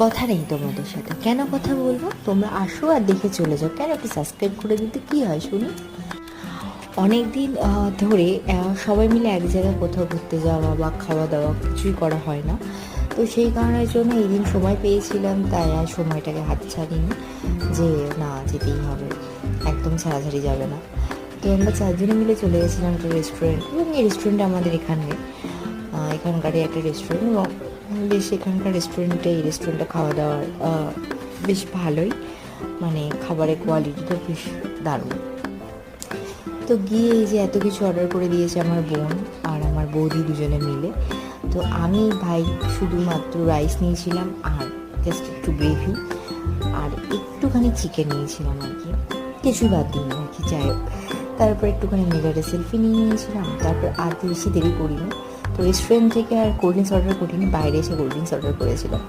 কথা নেই তোমাদের সাথে, কেন কথা বলবো? তোমরা আসো আর দেখে চলে যাও, কেন একটু সাবস্ক্রাইব করে দিতে কি হয় শুনি। অনেক দিন ধরে সবাই মিলে এক জায়গায় কোথাও ঘুরতে যাওয়া বা খাওয়া দাওয়া কিছুই করা হয় না। তো সেই কারণের জন্য এই দিন সময় পেয়েছিলাম, তাই আর সময়টাকে হাত ছাড়িনি যে না যেতেই হবে, একদম ছাড়াছাড়ি যাবে না। তো আমরা চারজনে মিলে চলে গেছিলাম একটা রেস্টুরেন্ট, এবং এই রেস্টুরেন্টটা আমাদের এখানকারই একটা রেস্টুরেন্ট, এবং বেশ এখানকার রেস্টুরেন্টে এই রেস্টুরেন্টে খাওয়া দাওয়ার বেশ ভালোই, মানে খাবারের কোয়ালিটিটা বেশ দারুণ। তো গিয়ে এই যে এত কিছু অর্ডার করে দিয়েছে আমার বোন আর আমার বৌদি দুজনে মিলে। তো আমি ভাই শুধুমাত্র রাইস নিয়েছিলাম আর জাস্ট একটু গ্রেভি আর একটুখানি চিকেন নিয়েছিলাম আর কি, কিছুই বাদ দিই আর কি। যাই হোক, তারপর একটুখানি মিরারে সেলফি নিয়ে নিয়েছিলাম। তারপর আর বেশি দেরি করিনি, তো রেস্টুরেন্ট থেকে আর কোল্ড ড্রিঙ্কস অর্ডার করিনি, বাইরে এসে কোল্ড ড্রিঙ্কস অর্ডার করেছিলাম।